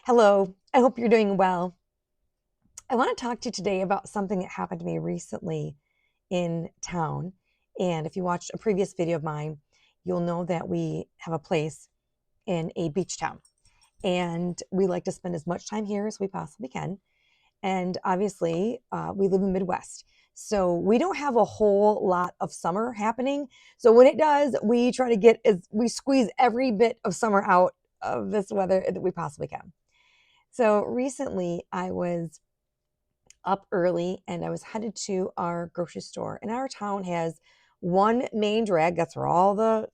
Hello, I hope you're doing well. I want to talk to you today about something that happened to me recently in town. And if you watched a previous video of mine, you'll know that we have a place in a beach town. And we like to spend as much time here as we possibly can. And obviously, we live in the Midwest. So we don't have a whole lot of summer happening. So when it does, we try to we squeeze every bit of summer out of this weather that we possibly can. So recently, I was up early and I was headed to our grocery store. And our town has one main drag, that's where all the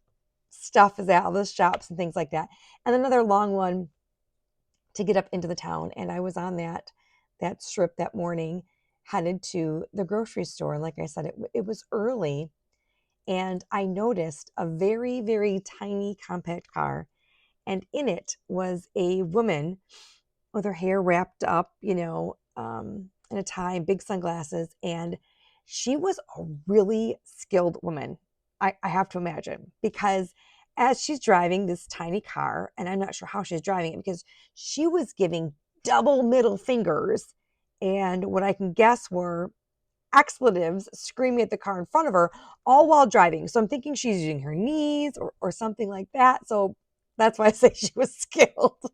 stuff is at, all the shops and things like that, and another long one to get up into the town. And I was on that strip that morning, headed to the grocery store. Like I said, it was early, and I noticed a very, very tiny compact car, and in it was a woman with her hair wrapped up, in a tie and big sunglasses. And she was a really skilled woman, I have to imagine, because as she's driving this tiny car, and I'm not sure how she's driving it because she was giving double middle fingers and what I can guess were expletives screaming at the car in front of her, all while driving. So I'm thinking she's using her knees or something like that. So that's why I say she was skilled.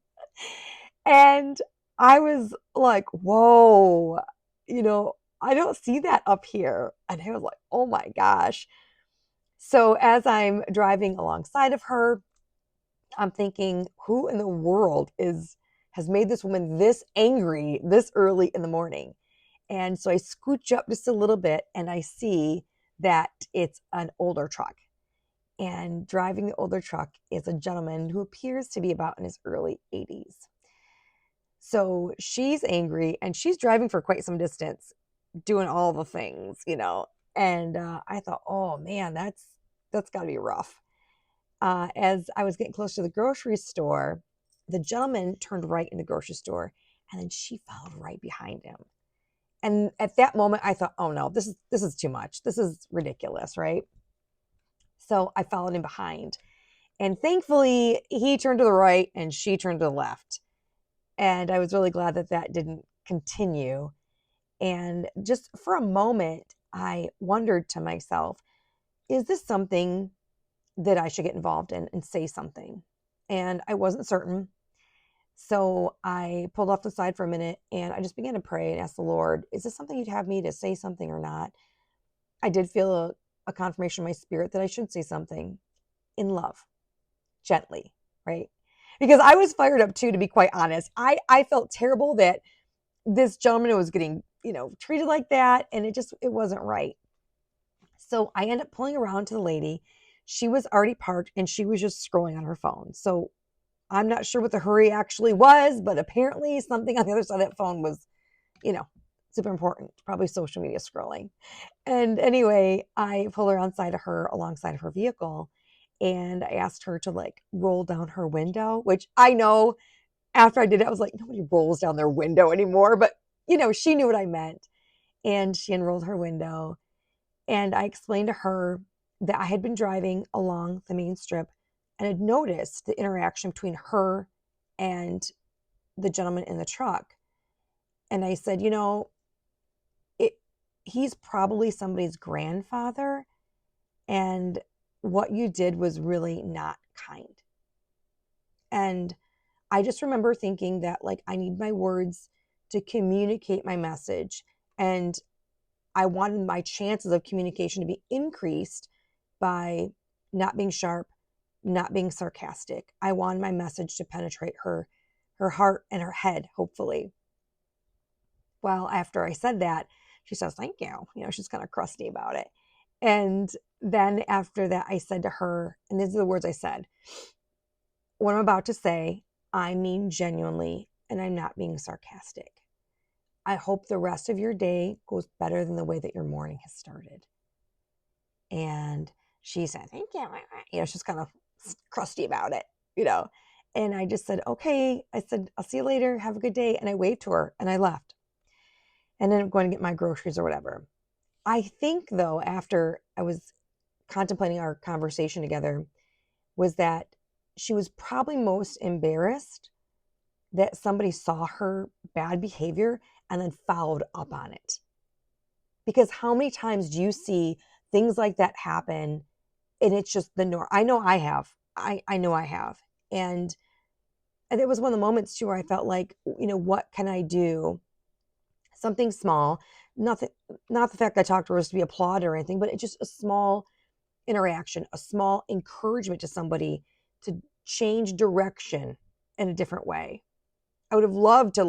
And I was like, whoa, I don't see that up here. And I was like, oh my gosh. So as I'm driving alongside of her, I'm thinking, who in the world has made this woman this angry this early in the morning? And so I scooch up just a little bit and I see that it's an older truck. And driving the older truck is a gentleman who appears to be about in his early 80s. So she's angry and she's driving for quite some distance, doing all the things. And I thought, oh man, that's got to be rough. As I was getting close to the grocery store, the gentleman turned right in the grocery store, and then she followed right behind him. And at that moment, I thought, oh no, this is too much. This is ridiculous, right? So I followed him behind, and thankfully, he turned to the right and she turned to the left. And I was really glad that that didn't continue. And just for a moment, I wondered to myself, is this something that I should get involved in and say something? And I wasn't certain. So I pulled off the side for a minute and I just began to pray and ask the Lord, is this something you'd have me to say something or not? I did feel a confirmation in my spirit that I should say something in love, gently, right? Because I was fired up too, to be quite honest. I felt terrible that this gentleman was getting, treated like that, and it wasn't right. So I ended up pulling around to the lady. She was already parked and she was just scrolling on her phone. So I'm not sure what the hurry actually was, but apparently something on the other side of that phone was, you know, super important, probably social media scrolling. And anyway, I pulled her alongside of her vehicle, and I asked her to like roll down her window, which I know after I did it, I was like, nobody rolls down their window anymore. But, she knew what I meant. And she unrolled her window. And I explained to her that I had been driving along the main strip and had noticed the interaction between her and the gentleman in the truck. And I said, it, he's probably somebody's grandfather. And what you did was really not kind. And I just remember thinking that, like, I need my words to communicate my message. And I wanted my chances of communication to be increased by not being sharp, not being sarcastic. I wanted my message to penetrate her heart and her head, hopefully. Well, after I said that, she says, thank you. She's kind of crusty about it. And then after that, I said to her, and these are the words I said, what I'm about to say, I mean genuinely, and I'm not being sarcastic. I hope the rest of your day goes better than the way that your morning has started. And she said, thank you. She's kind of crusty about it. And I just said, okay. I said, I'll see you later. Have a good day. And I waved to her and I left. And then I'm going to get my groceries or whatever. I think, though, after I was contemplating our conversation together, was that she was probably most embarrassed that somebody saw her bad behavior and then followed up on it. Because how many times do you see things like that happen and it's just the norm? I know I have. I know I have. And it was one of the moments too where I felt like, what can I do? Something small, nothing, not the fact I talked to her was to be applauded or anything, but it's just a small interaction, a small encouragement to somebody to change direction in a different way. I would have loved to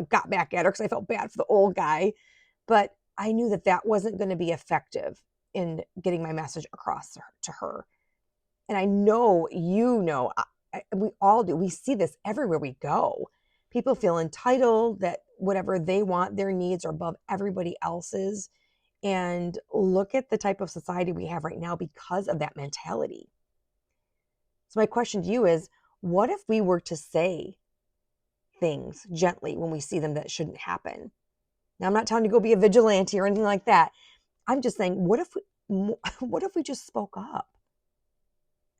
got back at her because I felt bad for the old guy, but I knew that wasn't going to be effective in getting my message across to her. And I know, we all do. We see this everywhere we go. People feel entitled that whatever they want, their needs are above everybody else's. And look at the type of society we have right now because of that mentality. So my question to you is, what if we were to say things gently when we see them that shouldn't happen? Now, I'm not telling you to go be a vigilante or anything like that. I'm just saying, what if we just spoke up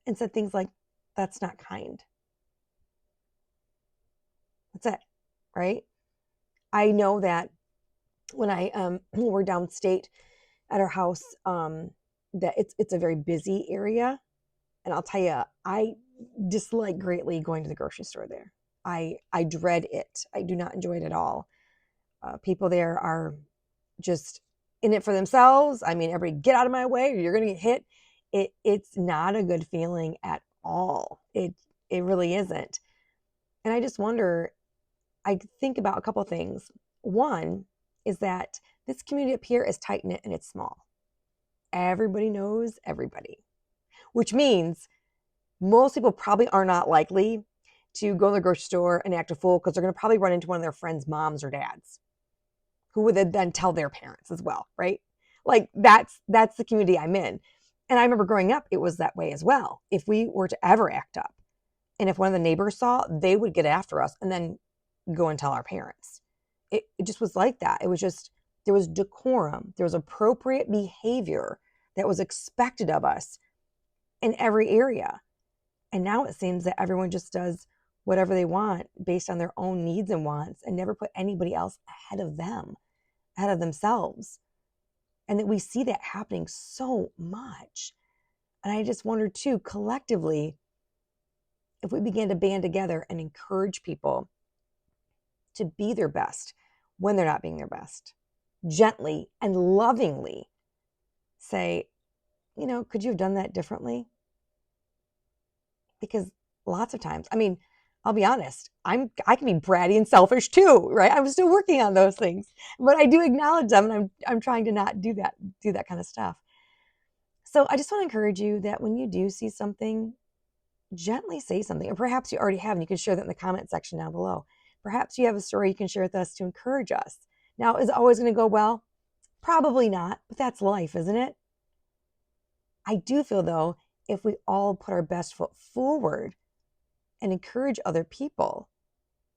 and said things like, that's not kind? That's it, right? I know that when we're downstate at our house, that it's a very busy area. And I'll tell you, I dislike greatly going to the grocery store there. I dread it. I do not enjoy it at all. People there are just in it for themselves. I mean, everybody get out of my way or you're going to get hit. It's not a good feeling at all. It really isn't. And I just wonder, I think about a couple of things. One is that this community up here is tight-knit and it's small. Everybody knows everybody, which means most people probably are not likely to go to the grocery store and act a fool because they're going to probably run into one of their friends' moms or dads who would then tell their parents as well, right? Like that's the community I'm in. And I remember growing up, it was that way as well. If we were to ever act up and if one of the neighbors saw, they would get after us and then go and tell our parents. It just was like that. It was just, there was decorum. There was appropriate behavior that was expected of us in every area. And now it seems that everyone just does whatever they want based on their own needs and wants and never put anybody else ahead of them, ahead of themselves. And that we see that happening so much. And I just wonder too, collectively, if we began to band together and encourage people to be their best when they're not being their best, gently and lovingly say, could you have done that differently? Because lots of times, I mean, I'll be honest, I can be bratty and selfish too, right? I'm still working on those things, but I do acknowledge them and I'm trying to not do that kind of stuff. So I just want to encourage you that when you do see something, gently say something, or perhaps you already have, and you can share that in the comment section down below. Perhaps you have a story you can share with us to encourage us. Now, is it always going to go well? Probably not, but that's life, isn't it? I do feel, though, if we all put our best foot forward and encourage other people,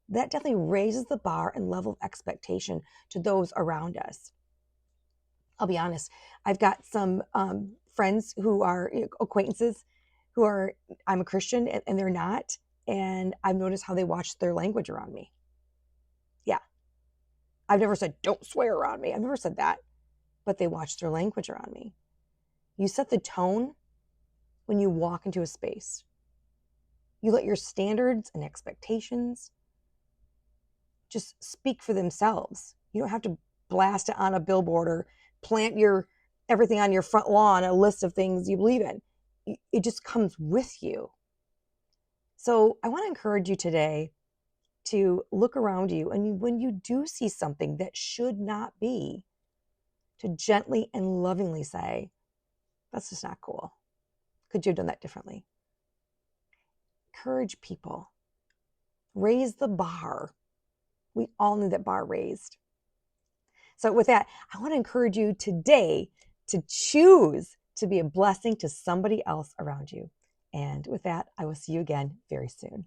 that definitely raises the bar and level of expectation to those around us. I'll be honest, I've got some friends who are acquaintances who are, I'm a Christian and they're not. And I've noticed how they watch their language around me. Yeah. I've never said, don't swear around me. I've never said that, but they watch their language around me. You set the tone when you walk into a space. You let your standards and expectations just speak for themselves. You don't have to blast it on a billboard or plant everything on your front lawn, a list of things you believe in. It just comes with you. So I want to encourage you today to look around you, and when you do see something that should not be, to gently and lovingly say, that's just not cool. Could you have done that differently? Encourage people. Raise the bar. We all need that bar raised. So with that, I want to encourage you today to choose to be a blessing to somebody else around you. And with that, I will see you again very soon.